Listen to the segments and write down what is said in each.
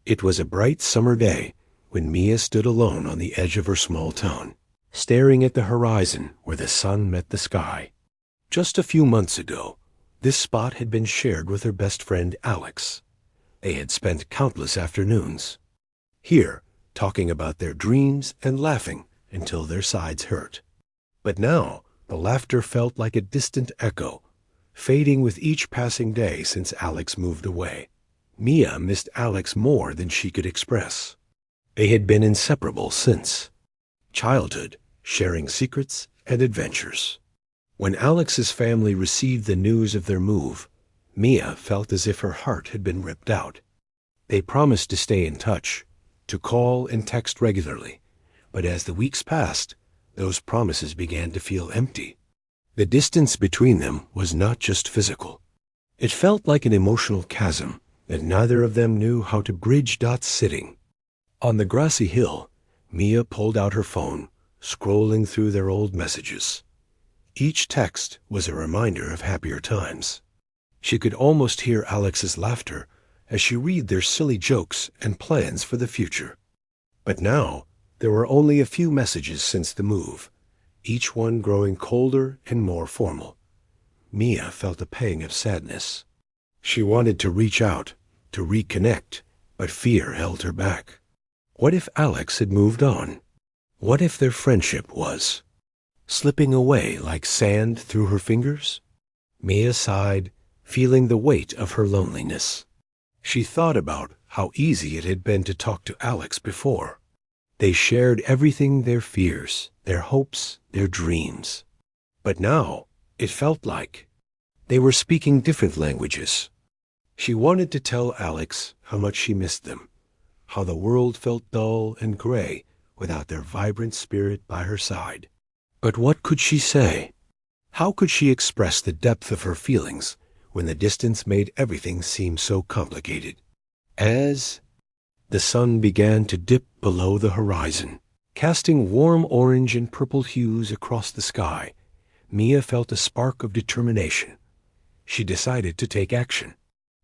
It was a bright summer day when Mia stood alone on the edge of her small town, staring at the horizon where the sun met the sky. Just a few months ago, this spot had been shared with her best friend Alex. They had spent countless afternoons here, talking about their dreams and laughing until their sides hurt. But now, the laughter felt like a distant echo, fading with each passing day since Alex moved away. Mia missed Alex more than she could express. They had been inseparable since childhood, sharing secrets and adventures. When Alex's family received the news of their move, Mia felt as if her heart had been ripped out. They promised to stay in touch, to call and text regularly, but as the weeks passed, those promises began to feel empty. The distance between them was not just physical. It felt like an emotional chasm that neither of them knew how to bridge. Sitting on the grassy hill, Mia pulled out her phone, scrolling through their old messages. Each text was a reminder of happier times. She could almost hear Alex's laughter as she read their silly jokes and plans for the future. But now, there were only a few messages since the move, each one growing colder and more formal. Mia felt a pang of sadness. She wanted to reach out, to reconnect, but fear held her back. What if Alex had moved on? What if their friendship was slipping away like sand through her fingers? Mia sighed, feeling the weight of her loneliness. She thought about how easy it had been to talk to Alex before. They shared everything, their fears, their hopes, their dreams. But now, it felt like they were speaking different languages. She wanted to tell Alex how much she missed them, how the world felt dull and gray without their vibrant spirit by her side. But what could she say? How could she express the depth of her feelings when the distance made everything seem so complicated? As the sun began to dip below the horizon, casting warm orange and purple hues across the sky, Mia felt a spark of determination. She decided to take action.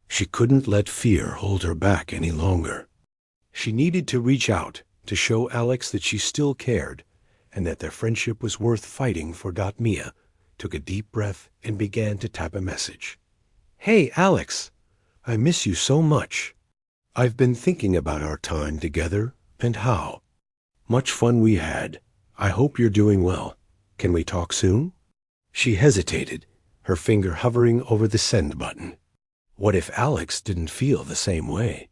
She couldn't let fear hold her back any longer. She needed to reach out to show Alex that she still cared and that their friendship was worth fighting for. Mia took a deep breath and began to type a message. "Hey, Alex, I miss you so much. I've been thinking about our time together and how much fun we had. I hope you're doing well. Can we talk soon?" She hesitated, her finger hovering over the send button. What if Alex didn't feel the same way?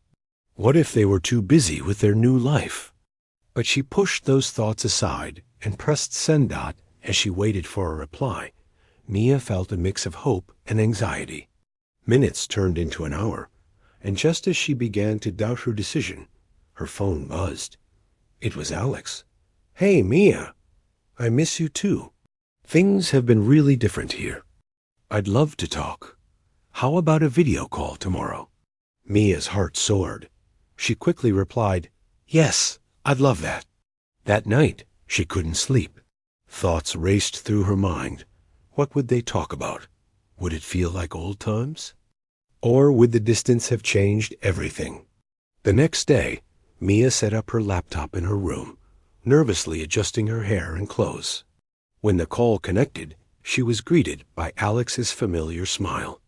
What if they were too busy with their new life? But she pushed those thoughts aside and pressed send. As she waited for a reply, Mia felt a mix of hope and anxiety. Minutes turned into an hour, and just as she began to doubt her decision, her phone buzzed. It was Alex. "Hey, Mia. I miss you too. Things have been really different here. I'd love to talk. How about a video call tomorrow?" Mia's heart soared. She quickly replied, "Yes, I'd love that." That night, she couldn't sleep. Thoughts raced through her mind. What would they talk about? Would it feel like old times? Or would the distance have changed everything? The next day, Mia set up her laptop in her room, nervously adjusting her hair and clothes. When the call connected, she was greeted by Alex's familiar smile.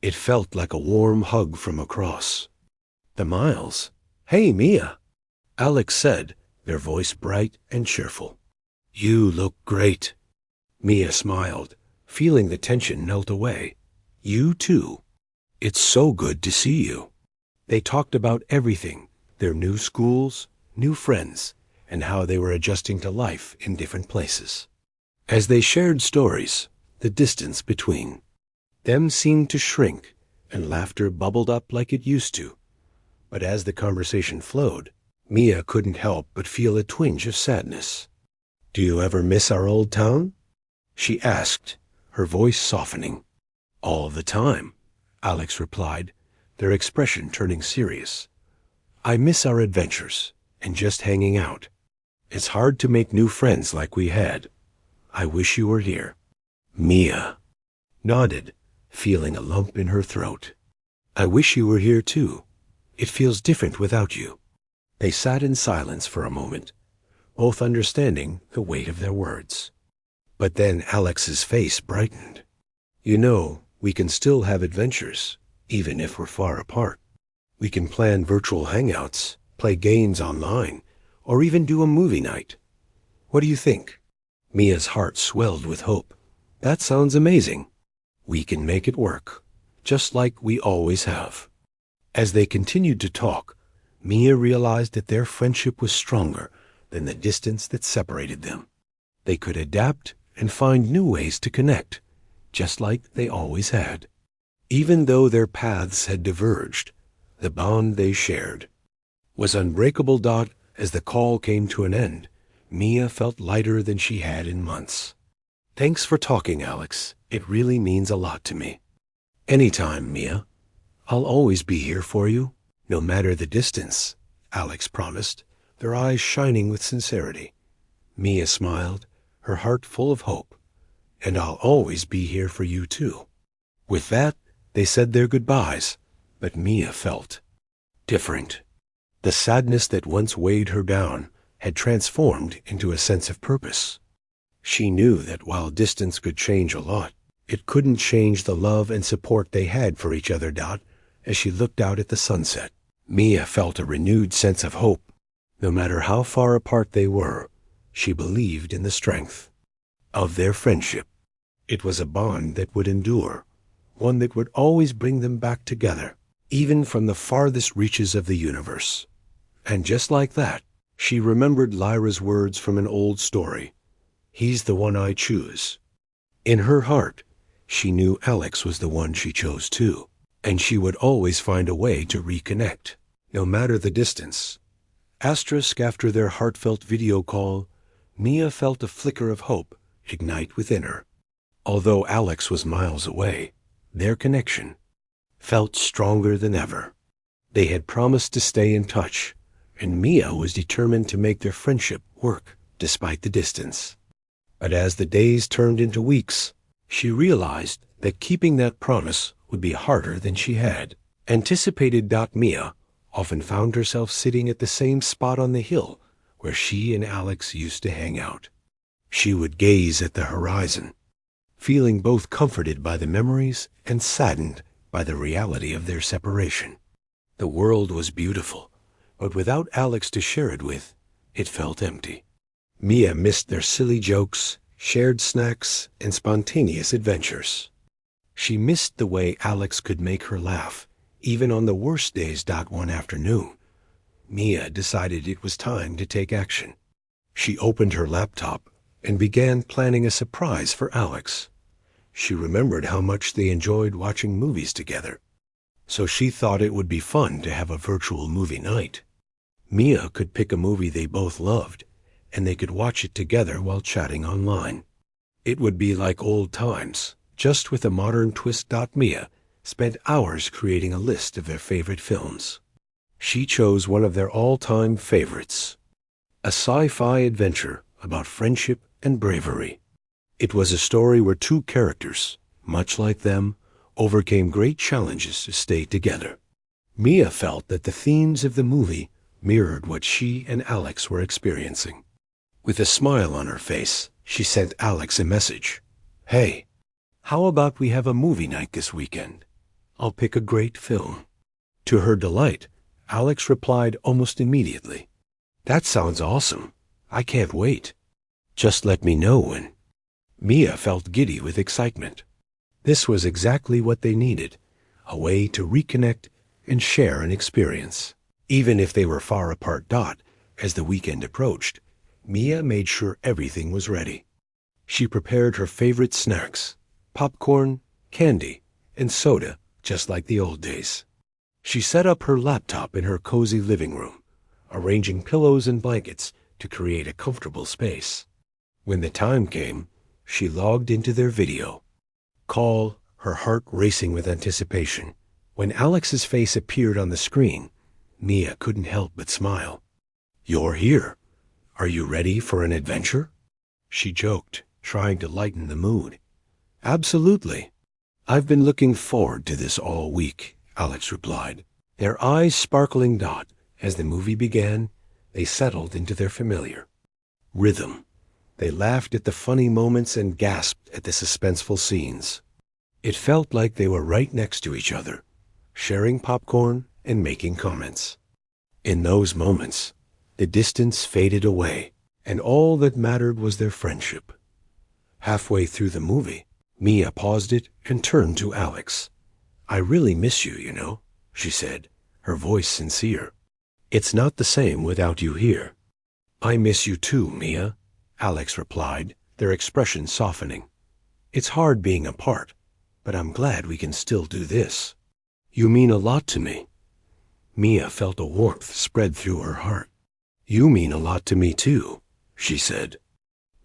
It felt like a warm hug from across the miles. "Hey, Mia," Alex said, their voice bright and cheerful. "You look great." Mia smiled, feeling the tension melt away. "You too. It's so good to see you." They talked about everything, their new schools, new friends, and how they were adjusting to life in different places. As they shared stories, the distance between them seemed to shrink, and laughter bubbled up like it used to. But as the conversation flowed, Mia couldn't help but feel a twinge of sadness. "Do you ever miss our old town?" she asked, her voice softening. "All the time," Alex replied, their expression turning serious. "I miss our adventures and just hanging out. It's hard to make new friends like we had. I wish you were here." Mia nodded, feeling a lump in her throat. "I wish you were here too. It feels different without you." They sat in silence for a moment, both understanding the weight of their words. But then Alex's face brightened. "You know, we can still have adventures, even if we're far apart. We can plan virtual hangouts, play games online, or even do a movie night. What do you think?" Mia's heart swelled with hope. "That sounds amazing. We can make it work, just like we always have." As they continued to talk, Mia realized that their friendship was stronger than the distance that separated them. They could adapt and find new ways to connect, just like they always had. Even though their paths had diverged, the bond they shared was unbreakable. As the call came to an end, Mia felt lighter than she had in months. "Thanks for talking, Alex. It really means a lot to me." "Anytime, Mia. I'll always be here for you, no matter the distance," Alex promised, their eyes shining with sincerity. Mia smiled, her heart full of hope. "And I'll always be here for you, too." With that, they said their goodbyes, but Mia felt different. The sadness that once weighed her down had transformed into a sense of purpose. She knew that while distance could change a lot, it couldn't change the love and support they had for each other. As she looked out at the sunset, Mia felt a renewed sense of hope. No matter how far apart they were, she believed in the strength of their friendship. It was a bond that would endure, one that would always bring them back together, even from the farthest reaches of the universe. And just like that, she remembered Lyra's words from an old story. "He's the one I choose." In her heart, she knew Alex was the one she chose too, and she would always find a way to reconnect, no matter the distance. After their heartfelt video call, Mia felt a flicker of hope ignite within her. Although Alex was miles away, their connection felt stronger than ever. They had promised to stay in touch, and Mia was determined to make their friendship work despite the distance. But as the days turned into weeks, she realized that keeping that promise would be harder than she had anticipated. Mia often found herself sitting at the same spot on the hill where she and Alex used to hang out. She would gaze at the horizon, feeling both comforted by the memories and saddened by the reality of their separation. The world was beautiful, but without Alex to share it with, it felt empty. Mia missed their silly jokes, shared snacks, and spontaneous adventures. She missed the way Alex could make her laugh, even on the worst days. One afternoon, Mia decided it was time to take action. She opened her laptop and began planning a surprise for Alex. She remembered how much they enjoyed watching movies together, so she thought it would be fun to have a virtual movie night. Mia could pick a movie they both loved, and they could watch it together while chatting online. It would be like old times, just with a modern twist. Mia spent hours creating a list of their favorite films. She chose one of their all-time favorites, a sci-fi adventure about friendship and bravery. It was a story where two characters, much like them, overcame great challenges to stay together. Mia felt that the themes of the movie mirrored what she and Alex were experiencing. With a smile on her face, she sent Alex a message. "Hey, how about we have a movie night this weekend? I'll pick a great film." To her delight, Alex replied almost immediately, "That sounds awesome. I can't wait. Just let me know when." Mia felt giddy with excitement. This was exactly what they needed, a way to reconnect and share an experience. Even if they were far apart. As the weekend approached, Mia made sure everything was ready. She prepared her favorite snacks, popcorn, candy, and soda, just like the old days. She set up her laptop in her cozy living room, arranging pillows and blankets to create a comfortable space. When the time came, she logged into their video call, her heart racing with anticipation. When Alex's face appeared on the screen, Mia couldn't help but smile. "You're here. Are you ready for an adventure?" she joked, trying to lighten the mood. "Absolutely. I've been looking forward to this all week," Alex replied. Their eyes sparkling dot as the movie began, they settled into their familiar rhythm. They laughed at the funny moments and gasped at the suspenseful scenes. It felt like they were right next to each other, sharing popcorn and making comments. In those moments, the distance faded away, and all that mattered was their friendship. Halfway through the movie, Mia paused it and turned to Alex. "I really miss you, you know," she said, her voice sincere. "It's not the same without you here." "I miss you too, Mia," Alex replied, their expression softening. "It's hard being apart, but I'm glad we can still do this. You mean a lot to me." Mia felt a warmth spread through her heart. "You mean a lot to me too," she said.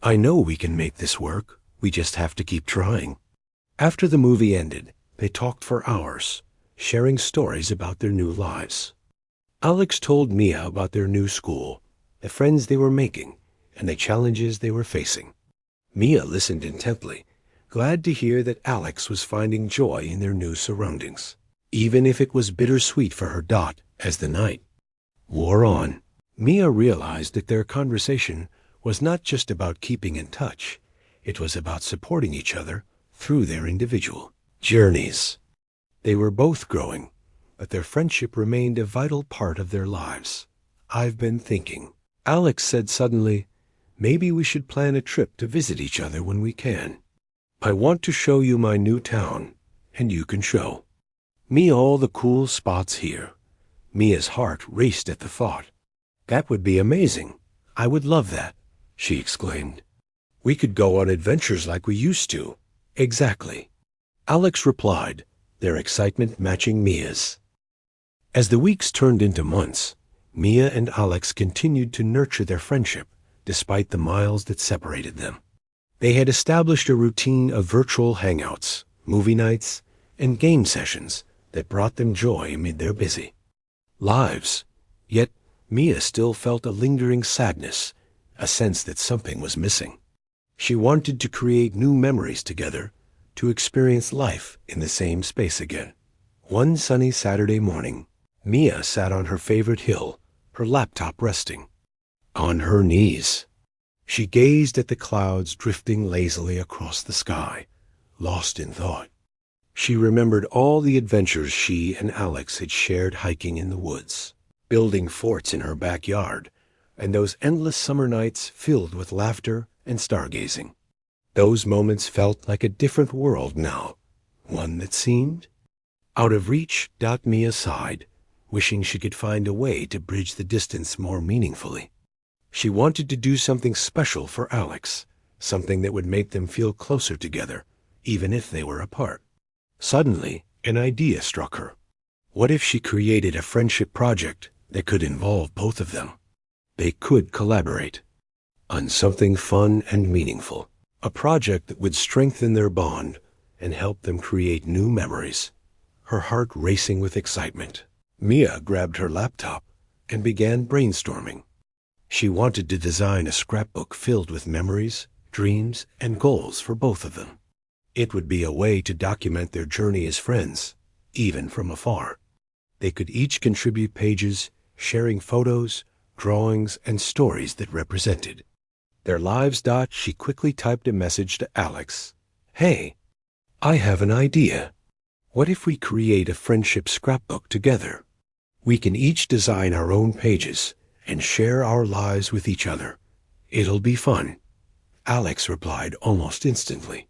"I know we can make this work. We just have to keep trying." After the movie ended, they talked for hours, sharing stories about their new lives. Alex told Mia about their new school, the friends they were making, and the challenges they were facing. Mia listened intently, glad to hear that Alex was finding joy in their new surroundings, even if it was bittersweet for her Dot as the night wore on. Mia realized that their conversation was not just about keeping in touch. It was about supporting each other through their individual journeys. They were both growing, but their friendship remained a vital part of their lives. "I've been thinking," Alex said suddenly, "maybe we should plan a trip to visit each other when we can. I want to show you my new town, and you can show me all the cool spots here." Mia's heart raced at the thought. "That would be amazing. I would love that," she exclaimed. "We could go on adventures like we used to." "Exactly," Alex replied, their excitement matching Mia's. As the weeks turned into months, Mia and Alex continued to nurture their friendship despite the miles that separated them. They had established a routine of virtual hangouts, movie nights, and game sessions that brought them joy amid their busy lives. Yet Mia still felt a lingering sadness, a sense that something was missing. She wanted to create new memories together, to experience life in the same space again. One sunny Saturday morning, Mia sat on her favorite hill, her laptop resting on her knees. She gazed at the clouds drifting lazily across the sky, lost in thought. She remembered all the adventures she and Alex had shared hiking in the woods, building forts in her backyard, and those endless summer nights filled with laughter and stargazing. Those moments felt like a different world now, one that seemed out of reach. Mia sighed, wishing she could find a way to bridge the distance more meaningfully. She wanted to do something special for Alex, something that would make them feel closer together, even if they were apart. Suddenly, an idea struck her. What if she created a friendship project that could involve both of them? They could collaborate on something fun and meaningful, a project that would strengthen their bond and help them create new memories. Her heart racing with excitement, Mia grabbed her laptop and began brainstorming. She wanted to design a scrapbook filled with memories, dreams, and goals for both of them. It would be a way to document their journey as friends, even from afar. They could each contribute pages, sharing photos, drawings, and stories that represented their lives. She quickly typed a message to Alex. "Hey, I have an idea. What if we create a friendship scrapbook together? We can each design our own pages and share our lives with each other. It'll be fun." Alex replied almost instantly.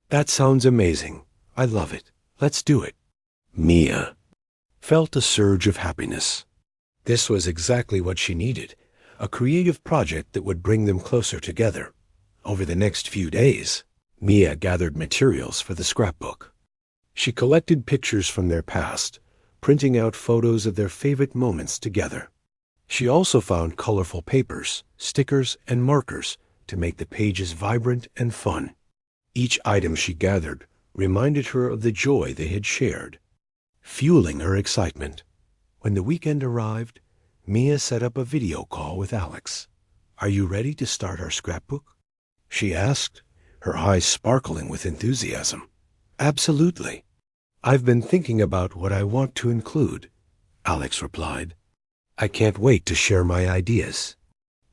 "That sounds amazing. I love it. Let's do it." Mia felt a surge of happiness. This was exactly what she needed, a creative project that would bring them closer together. Over the next few days, Mia gathered materials for the scrapbook. She collected pictures from their past, printing out photos of their favorite moments together. She also found colorful papers, stickers, and markers to make the pages vibrant and fun. Each item she gathered reminded her of the joy they had shared, fueling her excitement. When the weekend arrived, Mia set up a video call with Alex. "Are you ready to start our scrapbook?" she asked, her eyes sparkling with enthusiasm. "Absolutely. I've been thinking about what I want to include," Alex replied. I can't wait to share my ideas.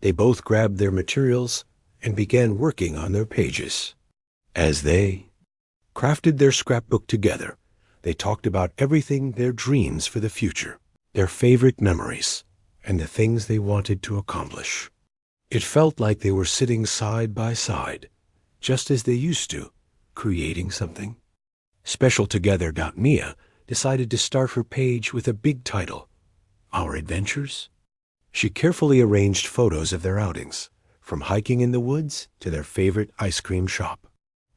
They both grabbed their materials and began working on their pages. As they crafted their scrapbook together, they talked about everything, their dreams for the future, their favorite memories, and the things they wanted to accomplish. It felt like they were sitting side by side, just as they used to, creating something. Special Together. Mia decided to start her page with a big title, Our Adventures. She carefully arranged photos of their outings, from hiking in the woods to their favorite ice cream shop.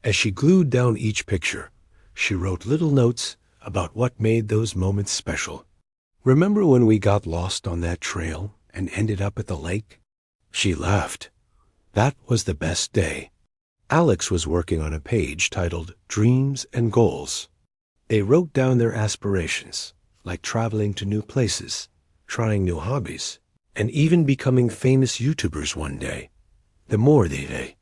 As she glued down each picture, she wrote little notes about what made those moments special. Remember when we got lost on that trail and ended up at the lake? She laughed. That was the best day. Alex was working on a page titled Dreams and Goals. They wrote down their aspirations, like traveling to new places, trying new hobbies, and even becoming famous YouTubers one day. The more they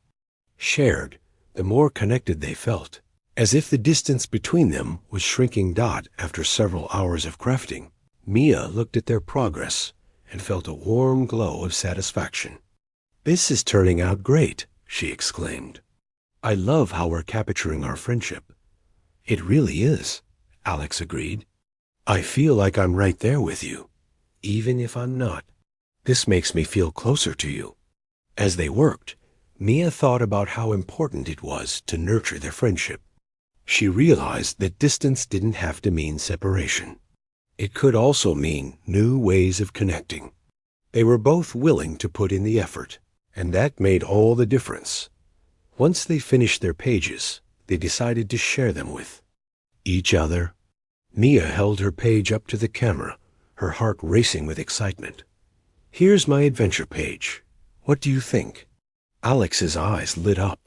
shared, the more connected they felt, as if the distance between them was shrinking. After several hours of crafting, Mia looked at their progress and felt a warm glow of satisfaction. This is turning out great, she exclaimed. I love how we're capturing our friendship. It really is, Alex agreed. I feel like I'm right there with you, even if I'm not. This makes me feel closer to you. As they worked, Mia thought about how important it was to nurture their friendship. She realized that distance didn't have to mean separation. It could also mean new ways of connecting. They were both willing to put in the effort, and that made all the difference. Once they finished their pages, they decided to share them with each other. Mia held her page up to the camera, her heart racing with excitement. Here's my adventure page. What do you think? Alex's eyes lit up.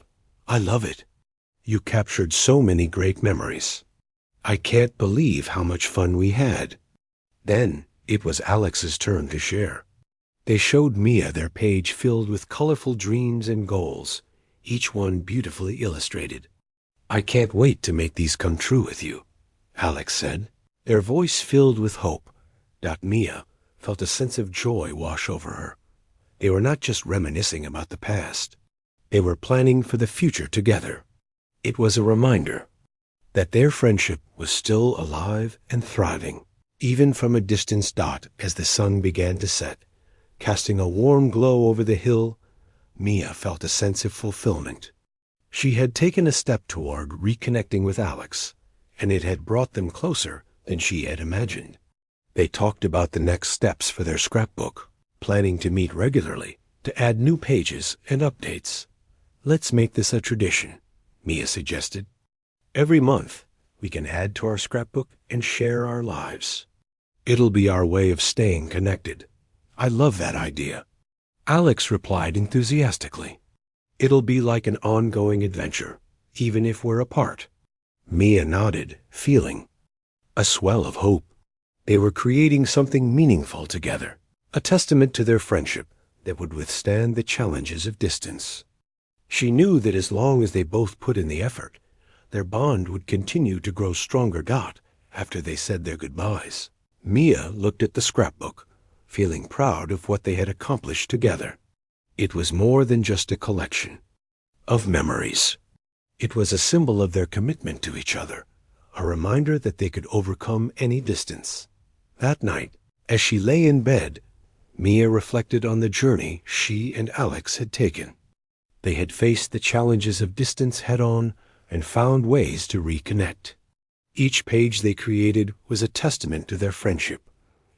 I love it. You captured so many great memories. I can't believe how much fun we had. Then it was Alex's turn to share. They showed Mia their page filled with colorful dreams and goals, each one beautifully illustrated. I can't wait to make these come true with you, Alex said, their voice filled with hope. Mia felt a sense of joy wash over her. They were not just reminiscing about the past. They were planning for the future together. It was a reminder that their friendship was still alive and thriving, even from a distance. As the sun began to set, casting a warm glow over the hill, Mia felt a sense of fulfillment. She had taken a step toward reconnecting with Alex, and it had brought them closer than she had imagined. They talked about the next steps for their scrapbook, planning to meet regularly to add new pages and updates. Let's make this a tradition, Mia suggested. Every month, we can add to our scrapbook and share our lives. It'll be our way of staying connected. I love that idea. Alex replied enthusiastically. It'll be like an ongoing adventure, even if we're apart. Mia nodded, feeling a swell of hope. They were creating something meaningful together, a testament to their friendship that would withstand the challenges of distance. She knew that as long as they both put in the effort, their bond would continue to grow stronger. After they said their goodbyes, Mia looked at the scrapbook, feeling proud of what they had accomplished together. It was more than just a collection of memories. It was a symbol of their commitment to each other, a reminder that they could overcome any distance. That night, as she lay in bed, Mia reflected on the journey she and Alex had taken. They had faced the challenges of distance head-on and found ways to reconnect. Each page they created was a testament to their friendship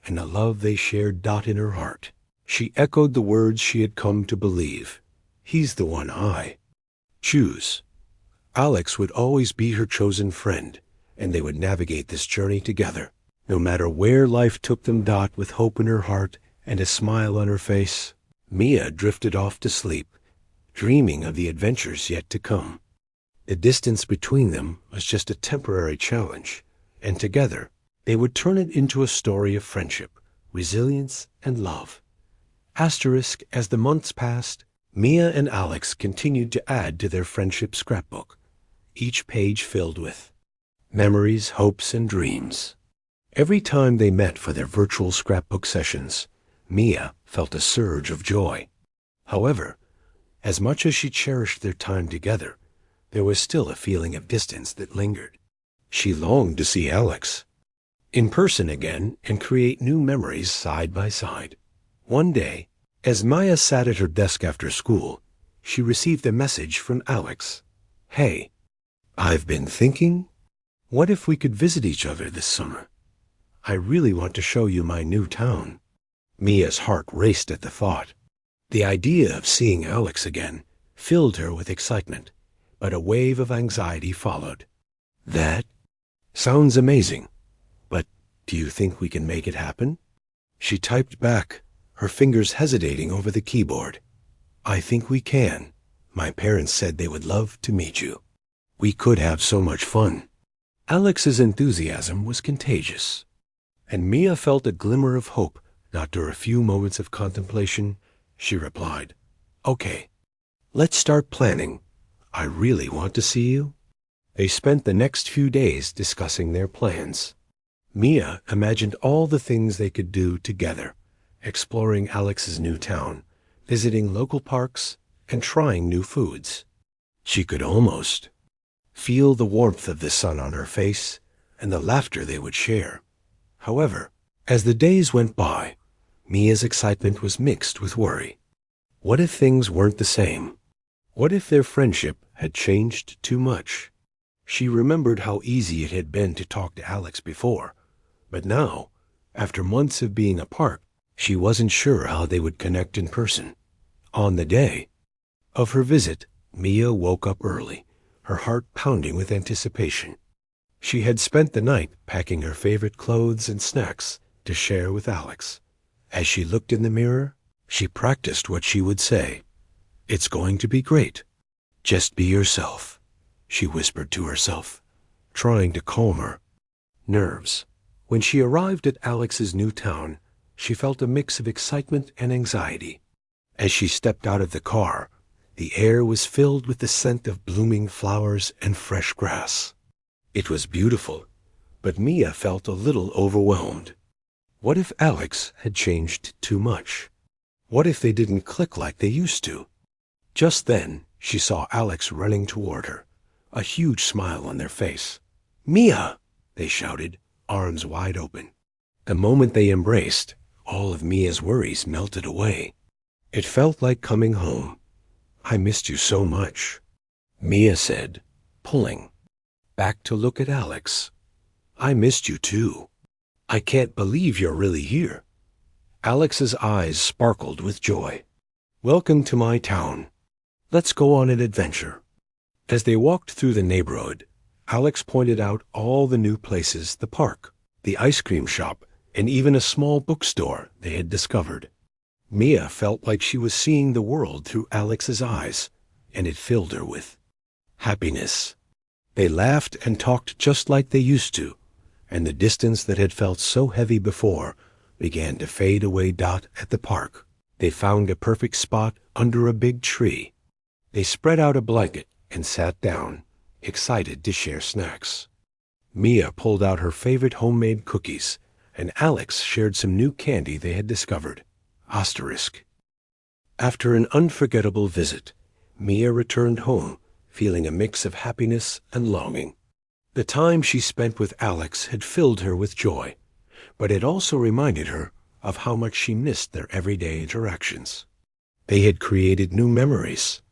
and the love they shared. In her heart, she echoed the words she had come to believe. He's the one I choose. Alex would always be her chosen friend, and they would navigate this journey together, no matter where life took them. With hope in her heart and a smile on her face, Mia drifted off to sleep, dreaming of the adventures yet to come. The distance between them was just a temporary challenge, and together they would turn it into a story of friendship, resilience, and love. As the months passed, Mia and Alex continued to add to their friendship scrapbook, each page filled with memories, hopes, and dreams. Every time they met for their virtual scrapbook sessions, Mia felt a surge of joy. However, as much as she cherished their time together, there was still a feeling of distance that lingered. She longed to see Alex in person again and create new memories side by side. One day, as Maya sat at her desk after school, she received a message from Alex. "Hey, I've been thinking, what if we could visit each other this summer? I really want to show you my new town." Mia's heart raced at the thought. The idea of seeing Alex again filled her with excitement, but a wave of anxiety followed. "That sounds amazing, but do you think we can make it happen?" She typed back, her fingers hesitating over the keyboard. "I think we can. My parents said they would love to meet you. We could have so much fun." Alex's enthusiasm was contagious, and Mia felt a glimmer of hope. After a few moments of contemplation, she replied, "Okay, let's start planning. I really want to see you." They spent the next few days discussing their plans. Mia imagined all the things they could do together, exploring Alex's new town, visiting local parks, and trying new foods. She could almost feel the warmth of the sun on her face and the laughter they would share. However, as the days went by, Mia's excitement was mixed with worry. What if things weren't the same? What if their friendship had changed too much? She remembered how easy it had been to talk to Alex before, but now, after months of being apart, she wasn't sure how they would connect in person. On the day of her visit, Mia woke up early, her heart pounding with anticipation. She had spent the night packing her favorite clothes and snacks to share with Alex. As she looked in the mirror, she practiced what she would say. "It's going to be great. Just be yourself," she whispered to herself, trying to calm her nerves. When she arrived at Alex's new town, she felt a mix of excitement and anxiety. As she stepped out of the car, the air was filled with the scent of blooming flowers and fresh grass. It was beautiful, but Mia felt a little overwhelmed. What if Alex had changed too much? What if they didn't click like they used to? Just then, she saw Alex running toward her, a huge smile on their face. "Mia!" they shouted, arms wide open. The moment they embraced, all of Mia's worries melted away. It felt like coming home. "I missed you so much," Mia said, pulling back to look at Alex. "I missed you too. I can't believe you're really here." Alex's eyes sparkled with joy. "Welcome to my town. Let's go on an adventure." As they walked through the neighborhood, Alex pointed out all the new places, the park, the ice cream shop, and even a small bookstore they had discovered. Mia felt like she was seeing the world through Alex's eyes, and it filled her with happiness. They laughed and talked just like they used to, and the distance that had felt so heavy before began to fade away. At the park, they found a perfect spot under a big tree. They spread out a blanket and sat down, excited to share snacks. Mia pulled out her favorite homemade cookies, and Alex shared some new candy they had discovered. Asterisk. After an unforgettable visit, Mia returned home, feeling a mix of happiness and longing. The time she spent with Alex had filled her with joy, but it also reminded her of how much she missed their everyday interactions. They had created new memories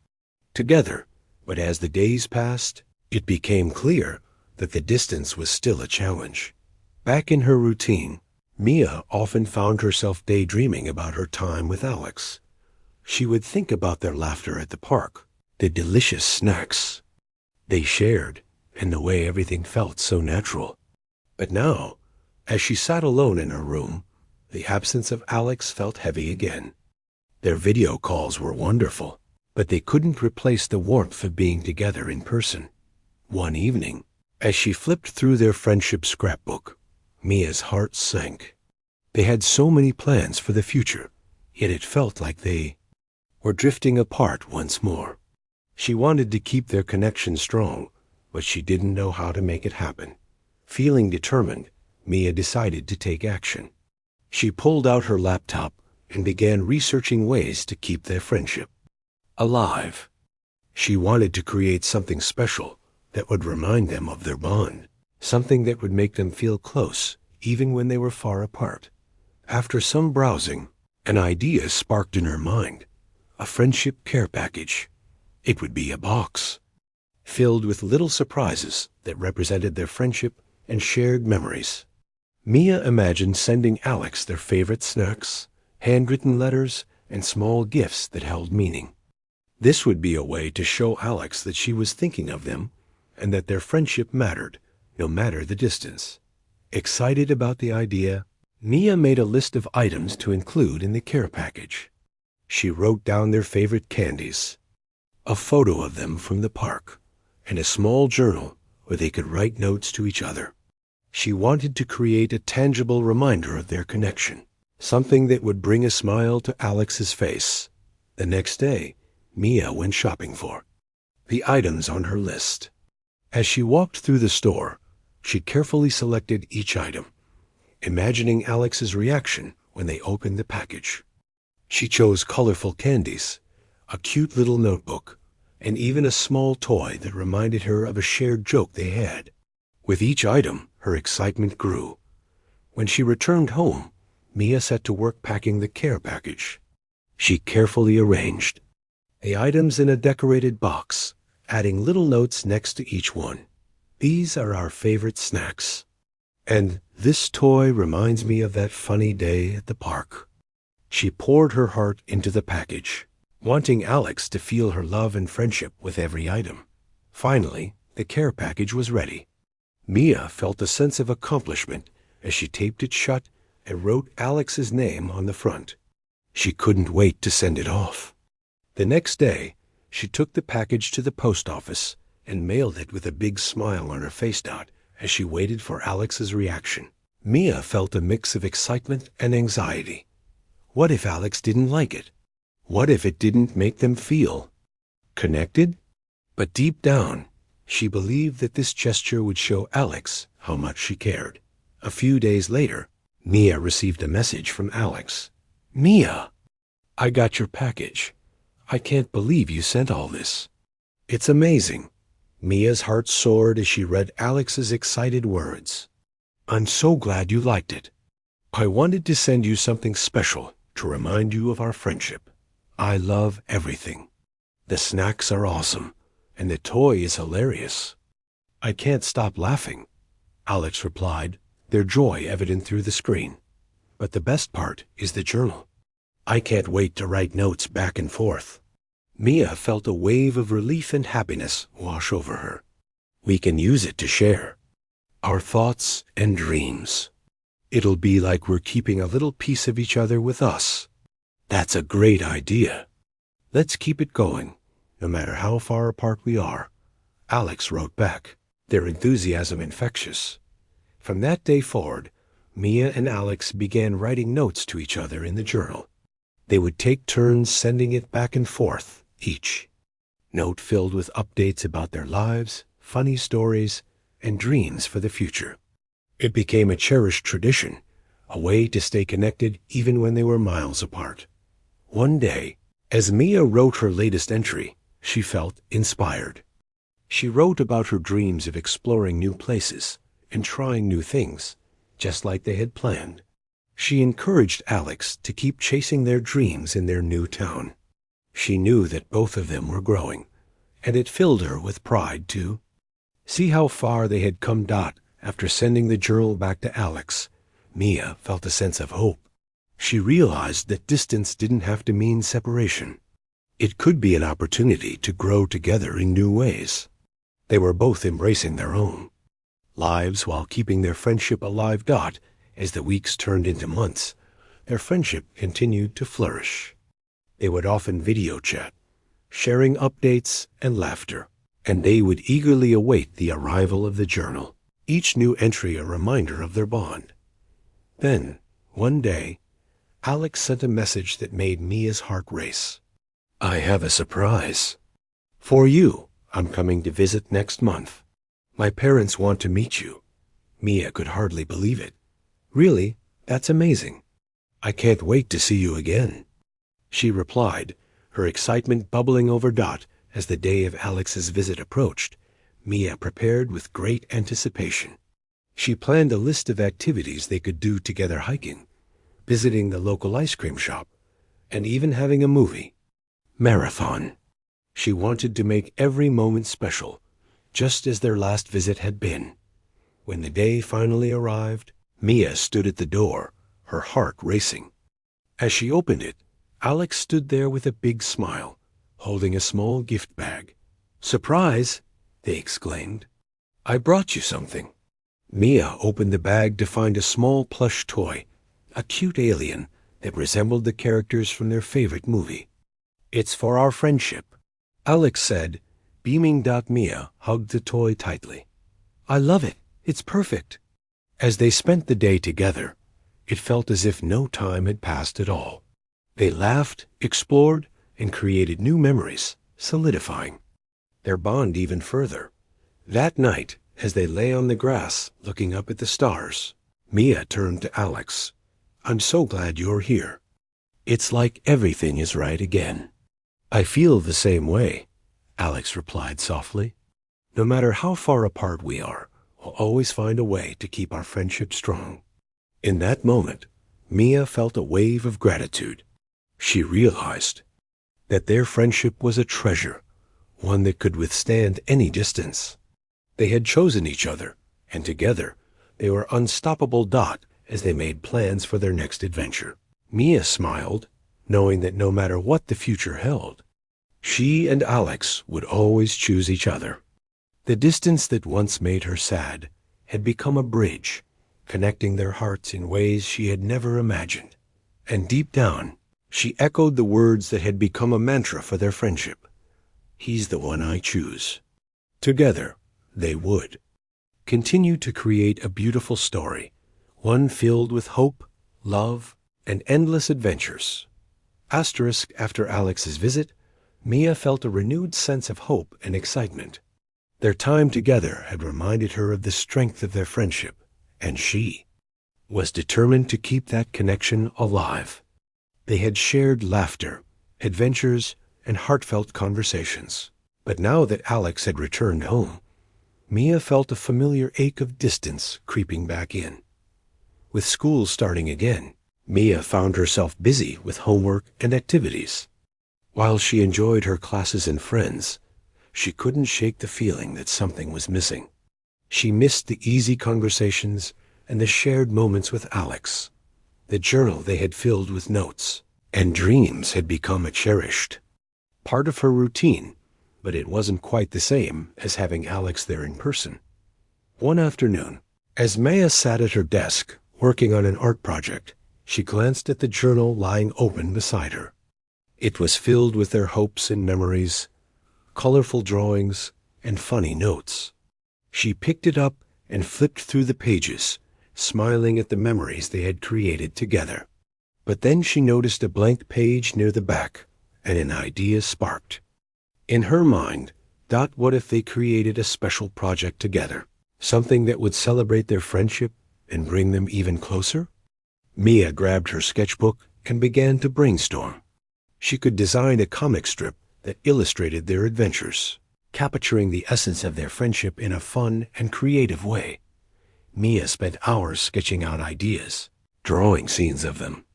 together, but as the days passed, it became clear that the distance was still a challenge. Back in her routine, Mia often found herself daydreaming about her time with Alex. She would think about their laughter at the park, the delicious snacks they shared, and the way everything felt so natural. But now, as she sat alone in her room, the absence of Alex felt heavy again. Their video calls were wonderful, but they couldn't replace the warmth of being together in person. One evening, as she flipped through their friendship scrapbook, Mia's heart sank. They had so many plans for the future, yet it felt like they were drifting apart once more. She wanted to keep their connection strong, but she didn't know how to make it happen. Feeling determined, Mia decided to take action. She pulled out her laptop and began researching ways to keep their friendship alive. She wanted to create something special that would remind them of their bond, something that would make them feel close even when they were far apart. After some browsing, an idea sparked in her mind: a friendship care package. It would be a box filled with little surprises that represented their friendship and shared memories. Mia imagined sending Alex their favorite snacks, handwritten letters, and small gifts that held meaning. This would be a way to show Alex that she was thinking of them and that their friendship mattered, no matter the distance. Excited about the idea, Mia made a list of items to include in the care package. She wrote down their favorite candies, a photo of them from the park, and a small journal where they could write notes to each other. She wanted to create a tangible reminder of their connection, something that would bring a smile to Alex's face. The next day, Mia went shopping for the items on her list. As she walked through the store, she carefully selected each item, imagining Alex's reaction when they opened the package. She chose colorful candies, a cute little notebook, and even a small toy that reminded her of a shared joke they had. With each item, her excitement grew. When she returned home, Mia set to work packing the care package. She carefully arranged the items in a decorated box, adding little notes next to each one. These are our favorite snacks. And this toy reminds me of that funny day at the park. She poured her heart into the package, wanting Alex to feel her love and friendship with every item. Finally, the care package was ready. Mia felt a sense of accomplishment as she taped it shut and wrote Alex's name on the front. She couldn't wait to send it off. The next day, she took the package to the post office and mailed it with a big smile on her face as she waited for Alex's reaction. Mia felt a mix of excitement and anxiety. What if Alex didn't like it? What if it didn't make them feel connected? But deep down, she believed that this gesture would show Alex how much she cared. A few days later, Mia received a message from Alex. "Mia, I got your package. I can't believe you sent all this. It's amazing." Mia's heart soared as she read Alex's excited words. "I'm so glad you liked it. I wanted to send you something special to remind you of our friendship. I love everything. The snacks are awesome, and the toy is hilarious. I can't stop laughing," Alex replied, their joy evident through the screen. "But the best part is the journal. I can't wait to write notes back and forth." Mia felt a wave of relief and happiness wash over her. "We can use it to share our thoughts and dreams. It'll be like we're keeping a little piece of each other with us. That's a great idea. Let's keep it going, no matter how far apart we are," Alex wrote back, their enthusiasm infectious. From that day forward, Mia and Alex began writing notes to each other in the journal. They would take turns sending it back and forth, each note filled with updates about their lives, funny stories, and dreams for the future. It became a cherished tradition, a way to stay connected even when they were miles apart. One day, as Mia wrote her latest entry, she felt inspired. She wrote about her dreams of exploring new places and trying new things, just like they had planned. She encouraged Alex to keep chasing their dreams in their new town. She knew that both of them were growing, and it filled her with pride to see how far they had come. After sending the journal back to Alex, Mia felt a sense of hope. She realized that distance didn't have to mean separation. It could be an opportunity to grow together in new ways. They were both embracing their own lives while keeping their friendship alive. As the weeks turned into months, their friendship continued to flourish. They would often video chat, sharing updates and laughter, and they would eagerly await the arrival of the journal, each new entry a reminder of their bond. Then, one day, Alex sent a message that made Mia's heart race. "I have a surprise. For you, I'm coming to visit next month. My parents want to meet you." Mia could hardly believe it. Really? That's amazing. I can't wait to see you again. She replied, her excitement bubbling over Dot as the day of Alex's visit approached. Mia prepared with great anticipation. She planned a list of activities they could do together: hiking, visiting the local ice cream shop, and even having a movie marathon. She wanted to make every moment special, just as their last visit had been. When the day finally arrived, Mia stood at the door, her heart racing. As she opened it, Alex stood there with a big smile, holding a small gift bag. "Surprise!" they exclaimed. "I brought you something." Mia opened the bag to find a small plush toy, a cute alien that resembled the characters from their favorite movie. "It's for our friendship," Alex said, beaming. Mia hugged the toy tightly. "I love it. It's perfect." As they spent the day together, it felt as if no time had passed at all. They laughed, explored, and created new memories, solidifying their bond even further. That night, as they lay on the grass looking up at the stars, Mia turned to Alex. "I'm so glad you're here. It's like everything is right again." "I feel the same way," Alex replied softly. "No matter how far apart we are, we'll always find a way to keep our friendship strong." In that moment, Mia felt a wave of gratitude. She realized that their friendship was a treasure, one that could withstand any distance. They had chosen each other, and together they were unstoppable. As they made plans for their next adventure, Mia smiled, knowing that no matter what the future held, she and Alex would always choose each other. The distance that once made her sad had become a bridge, connecting their hearts in ways she had never imagined. And deep down, she echoed the words that had become a mantra for their friendship: "He's the one I choose." Together, they would continue to create a beautiful story, one filled with hope, love, and endless adventures. After Alex's visit, Mia felt a renewed sense of hope and excitement. Their time together had reminded her of the strength of their friendship, and she was determined to keep that connection alive. They had shared laughter, adventures, and heartfelt conversations. But now that Alex had returned home, Mia felt a familiar ache of distance creeping back in. With school starting again, Mia found herself busy with homework and activities. While she enjoyed her classes and friends, she couldn't shake the feeling that something was missing. She missed the easy conversations and the shared moments with Alex. The journal they had filled with notes and dreams had become a cherished part of her routine, but it wasn't quite the same as having Alex there in person. One afternoon, as Maya sat at her desk working on an art project, she glanced at the journal lying open beside her. It was filled with their hopes and memories, colorful drawings, and funny notes. She picked it up and flipped through the pages, smiling at the memories they had created together. But then she noticed a blank page near the back, and an idea sparked. In her mind, what if they created a special project together, something that would celebrate their friendship and bring them even closer? Mia grabbed her sketchbook and began to brainstorm. She could design a comic strip that illustrated their adventures, capturing the essence of their friendship in a fun and creative way. Mia spent hours sketching out ideas, drawing scenes of them,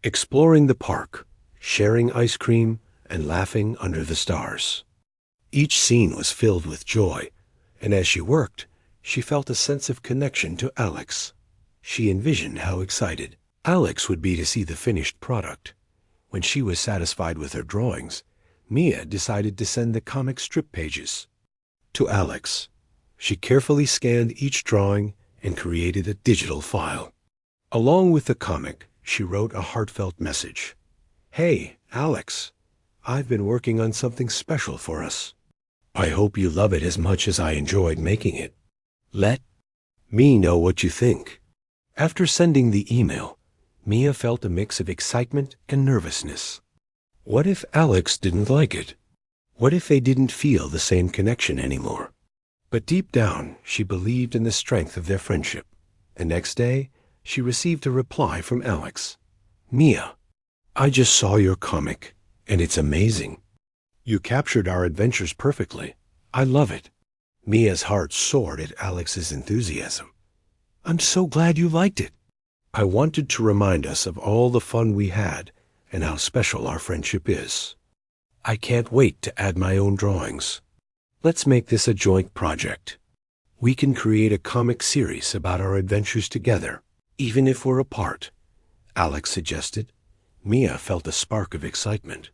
exploring the park, sharing ice cream, and laughing under the stars. Each scene was filled with joy, and as she worked, she felt a sense of connection to Alex. She envisioned how excited Alex would be to see the finished product. When she was satisfied with her drawings, Mia decided to send the comic strip pages to Alex. She carefully scanned each drawing and created a digital file. Along with the comic, she wrote a heartfelt message. "Hey, Alex, I've been working on something special for us. I hope you love it as much as I enjoyed making it. Let me know what you think." After sending the email, Mia felt a mix of excitement and nervousness. What if Alex didn't like it? What if they didn't feel the same connection anymore? But deep down, she believed in the strength of their friendship. The next day, she received a reply from Alex. Mia, I just saw your comic, and it's amazing. You captured our adventures perfectly. I love it. Mia's heart soared at Alex's enthusiasm. I'm so glad you liked it. I wanted to remind us of all the fun we had and how special our friendship is. I can't wait to add my own drawings. Let's make this a joint project. We can create a comic series about our adventures together, even if we're apart, Alex suggested. Mia felt a spark of excitement.